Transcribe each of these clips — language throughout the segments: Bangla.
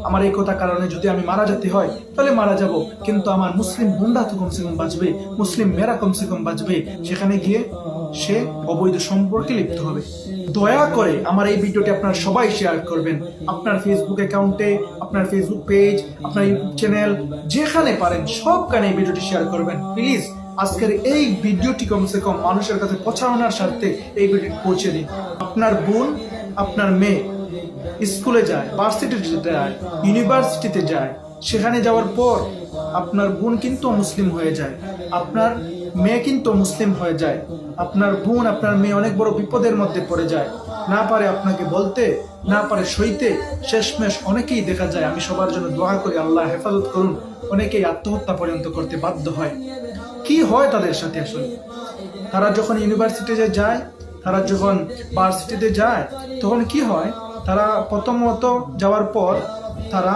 আমার এই কথা কারণে যদি আমি মারা যেতে হয় তাহলে মারা যাব, কিন্তু আমার মুসলিম বোনরা তো কমসে কম বাঁচবে, মুসলিম মেয়েরা কমসে কম বাঁচবে। সেখানে গিয়ে সে অবৈধ সম্পর্কে লিপ্ত হবে। দয়া করে আমার এই ভিডিওটি আপনারা সবাই শেয়ার করবেন, আপনার ফেসবুক অ্যাকাউন্টে, আপনার ফেসবুক পেজ, আপনার ইউটিউব চ্যানেল, যেখানে পারেন সবখানে এই ভিডিওটি শেয়ার করবেন প্লিজ। আজকের এই ভিডিওটি কমসে কম মানুষের কাছে পৌঁছানোর স্বার্থে এই ভিডিওটি পৌঁছে দিন। আপনার বোন, আপনার মেয়ে স্কুলে যায়, ভার্সিটিতে যায়, ইউনিভার্সিটিতে যায়, সেখানে যাওয়ার পর আপনার বোন কিন্তু মুসলিম হয়ে যায়, আপনার মেয়ে কিন্তু মুসলিম হয়ে যায়, আপনার বোন, আপনার মেয়ে অনেক বড় বিপদের মধ্যে পড়ে যায়, না পারে আপনাকে বলতে, না পারে সইতে, শেষমেশ অনেকেই দেখা যায়, আমি সবার জন্য দোয়া করি আল্লাহ হেফাজত করুন, অনেকেই আত্মহত্যা পর্যন্ত করতে বাধ্য হয়। কি হয় তাদের সাথে আসলে? তারা যখন ইউনিভার্সিটিতে যায়, তারা যখন ভার্সিটিতে যায়, তখন কি হয়? তারা প্রথমত যাওয়ার পর তারা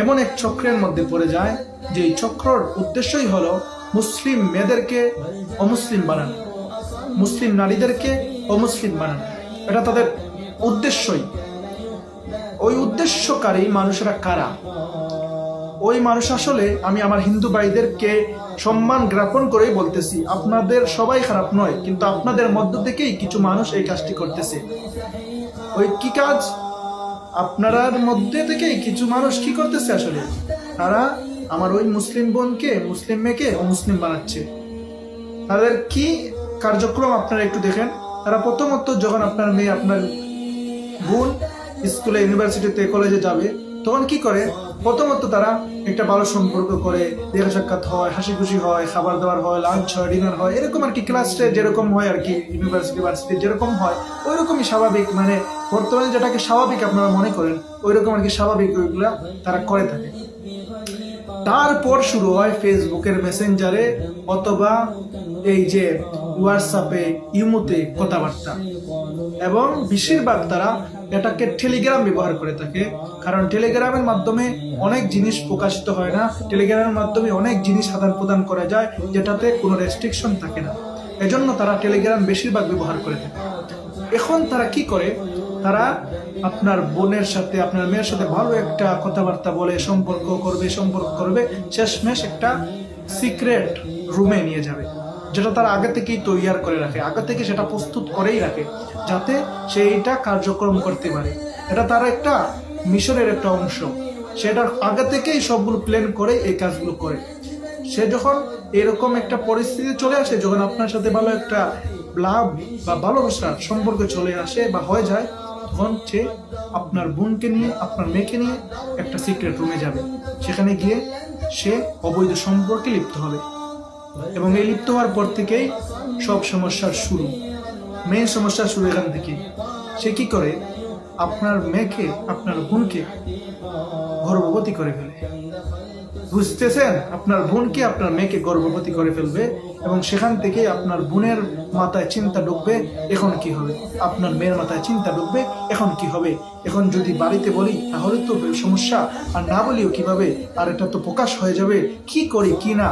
এমন এক চক্রের মধ্যে পড়ে যায় যে এই চক্রর উদ্দেশ্যই হলো মুসলিম মেয়েদেরকে অমুসলিম বানানো, মুসলিম নারীদেরকে অমুসলিম বানানো। এটা তাদের উদ্দেশ্যই। ওই উদ্দেশ্যকারী মানুষেরা কারা? ওই মানুষ আসলে, আমি আমার হিন্দু ভাইদেরকে সম্মান জ্ঞাপন করেই বলতেছি, আপনাদের সবাই খারাপ নয়, কিন্তু আপনাদের মধ্য থেকেই কিছু মানুষ এই কাজটি করতেছে। ওই কি কাজ? আপনার মধ্যে থেকেই কিছু মানুষ কি করতেছে আসলে? তারা আমার ওই মুসলিম বোনকে, মুসলিম মেয়েকে অমুসলিম বানাচ্ছে। তাদের কি কার্যক্রম আপনারা একটু দেখেন। তারা প্রথমত যখন আপনার মেয়ে, আপনার বোন স্কুলে, ইউনিভার্সিটিতে, কলেজে যাবে, তখন কি করে? প্রথমত তারা একটা ভালো সম্পর্ক করে, দেখা সাক্ষাৎ হয়, হাসি খুশি হয়, খাবার দাবার হয়, লাঞ্চ হয়, ডিনার হয়, এরকম আর কি, ক্লাসে যেরকম হয় আর কি, ইউনিভার্সিটি ভার্সিটি যেরকম হয় ওই রকমই স্বাভাবিক, মানে বর্তমানে যেটাকে স্বাভাবিক আপনারা মনে করেন ওই রকম আর কি স্বাভাবিক ওইগুলা তারা করে থাকে। তারপর শুরু হয় ফেসবুকের মেসেঞ্জারে অথবা এই যে হোয়াটসঅ্যাপে, ইমোতে কথাবার্তা, এবং বেশিরভাগ তারা এটাকে টেলিগ্রাম ব্যবহার করে থাকে। কারণ টেলিগ্রামের মাধ্যমে অনেক জিনিস প্রকাশিত হয় না, টেলিগ্রামের মাধ্যমে অনেক জিনিস আদান প্রদান করা যায় যেটাতে কোনো রেস্ট্রিকশন থাকে না, এজন্য তারা টেলিগ্রাম বেশিরভাগ ব্যবহার করে থাকে। এখন তারা কি করে? তারা আপনার বোনের সাথে, আপনার মেয়ের সাথে ভালো একটা কথাবার্তা বলে সম্পর্ক করবে, শেষমেশ একটা সিক্রেট রুমে নিয়ে যাবে, যেটা তারা আগে থেকেই তৈয়ার করে রাখে, আগে থেকে সেটা প্রস্তুত করেই রাখে, যাতে সে এইটা কার্যক্রম করতে পারে। এটা তার একটা মিশনের একটা অংশ, সেটা আগে থেকেই সবগুলো প্ল্যান করে এই কাজগুলো করে। সে যখন এরকম একটা পরিস্থিতি চলে আসে, যখন আপনার সাথে ভালো একটা লাভ বা ভালোবাসার সম্পর্ক চলে আসে বা হয়ে যায়, তখন সে আপনার বোনকে নিয়ে, আপনার মেয়েকে নিয়ে একটা সিক্রেট রুমে যাবে। সেখানে গিয়ে সে অবৈধ সম্পর্কে লিপ্ত হবে, এবং এই লিপ্ত হওয়ার পর থেকেই সব সমস্যার শুরু, মেন সমস্যা শুরু এখান থেকে। সে কি করে? আপনার মেয়েকে, আপনার বোনকে গর্ভবতী করে ফেলে। বুঝতেছেন? আপনার বোনকে, আপনার মেয়েকে গর্ভবতী করে ফেলবে, এবং সেখান থেকে আপনার বোনের মাথায় চিন্তা ঢুকবে, এখন কি হবে? আপনার মেয়ের মাথায় চিন্তা ঢুকবে, এখন কি হবে? এখন যদি বাড়িতে বলি তাহলে তো সমস্যা, আর না বলিও কিভাবে, আর এটা তো প্রকাশ হয়ে যাবে, কি করি কি না।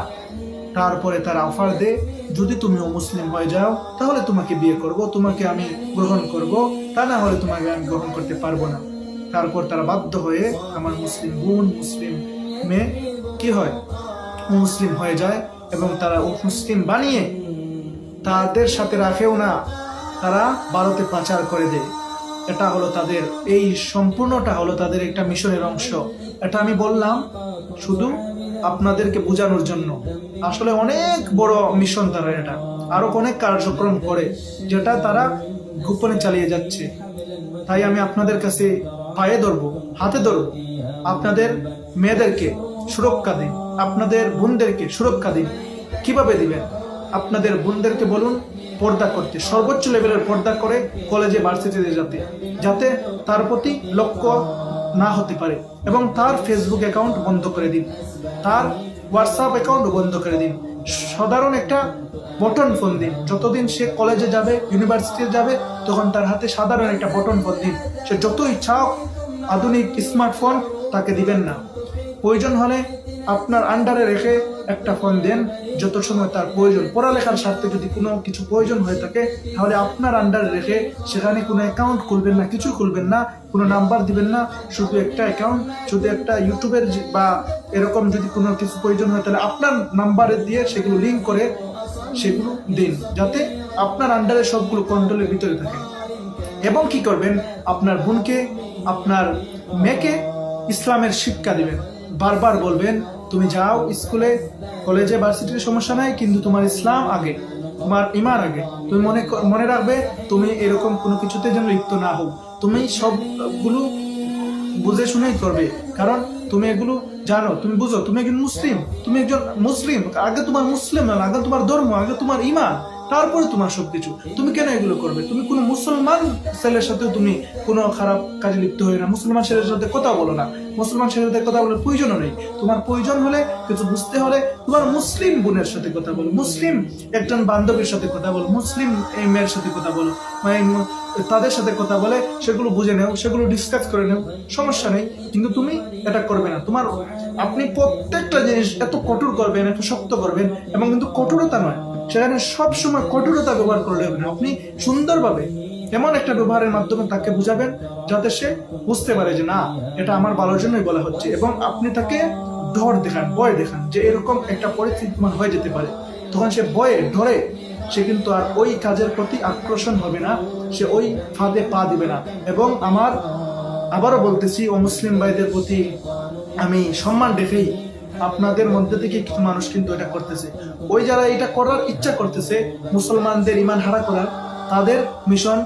তারপরে তারা অফার দেয়, যদি তুমি মুসলিম হয়ে যাও তাহলে তোমাকে বিয়ে করব, তোমাকে আমি গ্রহণ করব, তা না হলে তোমাকে আমি গ্রহণ করতে পারবো না। তারপর তারা বাধ্য হয়ে, আমার মুসলিম বোন, মুসলিম মেয়ে কি হয়? মুসলিম হয়ে যায়, এবং তারা মুসলিম বানিয়ে তাদের সাথে রাখেও না, তারা ভারতে পাচার করে দেয়। এটা হলো তাদের, এই সম্পূর্ণটা হলো তাদের একটা মিশনের অংশ। এটা আমি বললাম শুধু আপনাদেরকে বোঝানোর জন্য, আসলে অনেক বড় মিশন তারা, এটা আরো অনেক কার্যক্রম করে যেটা তারা গোপনে চালিয়ে যাচ্ছে। তাই আমি আপনাদের কাছে পায়ে ধরবো, হাতে ধরবো, আপনাদের মেয়েদেরকে সুরক্ষা দিন, আপনাদের বোনদেরকে সুরক্ষা দিন। কিভাবে দিবেন? আপনাদের বোনদেরকে বলুন পর্দা করতে, সর্বোচ্চ লেভেলের পর্দা করে কলেজে, ভার্সিটিতে যাতে তার প্রতি লক্ষ্য না হতে পারে, এবং তার ফেসবুক অ্যাকাউন্ট বন্ধ করে দিন, তার হোয়াটসঅ্যাপ অ্যাকাউন্ট বন্ধ করে দিন। সাধারণ একটা বটন ফোন দিন, যতদিন সে কলেজে যাবে, ইউনিভার্সিটিতে যাবে, তখন তার হাতে সাধারণ একটা বটন ফোন দিন। সে যতই চাও আধুনিক স্মার্টফোন তাকে দিবেন না। প্রয়োজন হলে আপনার আন্ডারে রেখে একটা ফোন দেন, যত সময় তার প্রয়োজন, পড়ালেখার স্বার্থে যদি কোনো কিছু প্রয়োজন হয়ে থাকে, তাহলে আপনার আন্ডারে রেখে সেখানে কোনো অ্যাকাউন্ট খুলবেন না, কিছু খুলবেন না, কোনো নাম্বার দিবেন না, শুধু একটা অ্যাকাউন্ট, শুধু একটা ইউটিউবের বা এরকম যদি কোনো কিছু প্রয়োজন হয় তাহলে আপনার নাম্বারে দিয়ে সেগুলো লিঙ্ক করে সেগুলো দিন, যাতে আপনার আন্ডারে সবগুলো কন্ট্রোলের ভিতরে থাকে। এবং কি করবেন, আপনার বোনকে, আপনার মেয়েকে ইসলামের শিক্ষা দিবেন। বারবার বলবেন, তুমি যাও স্কুলে, কলেজে, ভার্সিটির, সমস্যা নাই, কিন্তু তোমার ইসলাম আগে, তোমার ঈমান আগে। তুমি মনে রাখবে, তুমি এরকম কোনো কিছুতে যেন লিপ্ত না হও। তুমি সবগুলো বুঝে শুনেই করবে, কারণ তুমি এগুলো জানো, তুমি বুঝো, তুমি একজন মুসলিম, তুমি একজন মুসলিম। আগে তোমার মুসলিম, আগে তোমার ধর্ম, আগে তোমার ঈমান, তারপরে তোমার সবকিছু। তুমি কেন এগুলো করবে? তুমি কোনো মুসলমান ছেলের সাথেও তুমি কোনো খারাপ কাজে লিপ্ত হয়ে না, মুসলমান ছেলের সাথে কথা বলো না, মুসলমান ছেলের সাথে কথা বলার প্রয়োজনও নেই। তোমার প্রয়োজন হলে, কিছু বুঝতে হলে, তোমার মুসলিম বোনের সাথে কথা বলো, মুসলিম একজন বান্ধবীর সাথে কথা বলো, মুসলিম এই মেয়ের সাথে কথা বলো, তাদের সাথে কথা বলে সেগুলো বুঝে নেও, সেগুলো ডিসকাস করে নেও, সমস্যা নেই। কিন্তু তুমি এটা করবে না। আপনি প্রত্যেকটা জিনিস এত কঠোর করবেন, এত শক্ত করবেন, এবং কিন্তু কঠোরতা নয়, সেখানে সবসময় কঠোরতা ব্যবহার করলে হবে না। আপনি সুন্দরভাবে এমন একটা ব্যবহারের মাধ্যমে তাকে বুঝাবেন যাতে সে বুঝতে পারে যে না, এটা আমার ভালোর জন্যই বলা হচ্ছে, এবং আপনি তাকে ডর দেখান, ভয় দেখান যে এরকম একটা পরিস্থিতি হয়ে যেতে পারে। তখন সে ভয়ে ডরে সে কিন্তু আর ওই কাজের প্রতি আকর্ষণ হবে না, সে ওই ফাঁদে পা দিবে না। এবং আবারও বলতেছি, ও মুসলিম ভাইদের প্রতি আমি সম্মান রেখেই, আপনাদের মধ্যে থেকে কিছু মানুষ কিন্তু এটা করতেছে। ওই যারা এটা করার ইচ্ছা করতেছে, মুসলমানদের ঈমান হারা করার, তাদের মিশন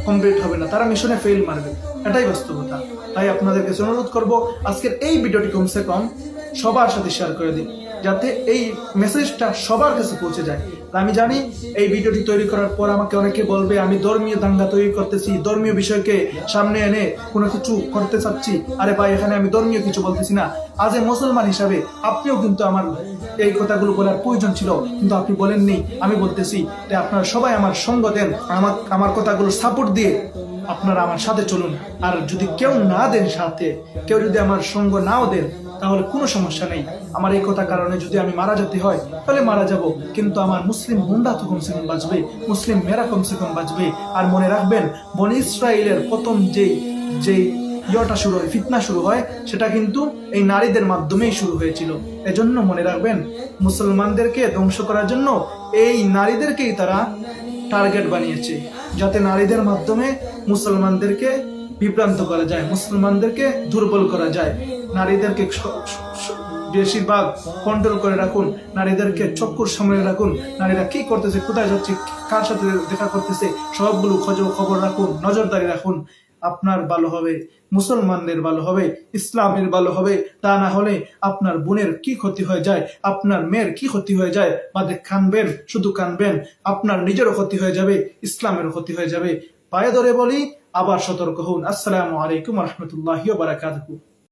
কমপ্লিট হবে না, তারা মিশনে ফেল মারবে, এটাই বাস্তবতা। তাই আপনাদের কাছে অনুরোধ করব, আজকের এই ভিডিওটি কমসে কম সবার সাথে শেয়ার করে দিন, যাতে এই মেসেজটা সবার কাছে পৌঁছে যায়। আমি জানি এই ভিডিওটি তৈরি করার পর আমাকে অনেকে বলবে আমি ধর্মীয় দাঙ্গা তৈরি করতেছি, ধর্মীয় বিষয়কে সামনে এনে কোনো কিছু করতে চাচ্ছি। আরে ভাই, এখানে আমি ধর্মীয় কিছু বলতেছি না। আজ এ মুসলমান হিসাবে আপনিও কিন্তু আমার এই কথাগুলো বলার প্রয়োজন ছিল, কিন্তু আপনি বলেননি। আমি বলতেছি যে আপনারা সবাই আমার সঙ্গ দেন, আমার কথাগুলো সাপোর্ট দিয়ে আপনারা আমার সাথে চলুন। আর যদি কেউ না দেন সাথে, কেউ যদি আমার সঙ্গ নাও দেন, তাহলে কোনো সমস্যা নেই। আমার এই কথা কারণে যদি আমি মারা যেতে হয় তাহলে মারা যাব, কিন্তু আমার মুসলিম বোনরা তো কমসে কম বাঁচবে, মুসলিম মেয়েরা কমসে কম বাঁচবে। আর মনে রাখবেন, বনি ইসরাইলের প্রথম যে শুরু হয়, ফিতনা শুরু হয়, সেটা কিন্তু এই নারীদের মাধ্যমেই শুরু হয়েছিল। এজন্য মনে রাখবেন, মুসলমানদেরকে ধ্বংস করার জন্য এই নারীদেরকেই তারা টার্গেট বানিয়েছে, যাতে নারীদের মাধ্যমে মুসলমানদেরকে বিভ্রান্ত করা যায়, মুসলমানদেরকে দুর্বল করা যায়। নারীদেরকে বেশিরভাগ কন্ট্রোল করে রাখুন, নারীদেরকে চক্ষুর সামনে রাখুন, নারীরা কি করতেছে, কোথায় যাচ্ছে, কার সাথে দেখা করতেছে, সবগুলো খবর রাখুন, নজরদারি রাখুন। আপনার ভালো হবে, মুসলমানদের ভালো হবে, ইসলামের ভালো হবে। তা না হলে আপনার বোনের কি ক্ষতি হয়ে যায়, আপনার মেয়ের কি ক্ষতি হয়ে যায়, বাদে কানবেন, শুধু কানবেন, আপনার নিজেরও ক্ষতি হয়ে যাবে, ইসলামেরও ক্ষতি হয়ে যাবে। পায়ে ধরে বলি, আবার সতর্ক হন। আসসালামু আলাইকুম ওয়া রাহমাতুল্লাহি ওয়া বারাকাতুহু।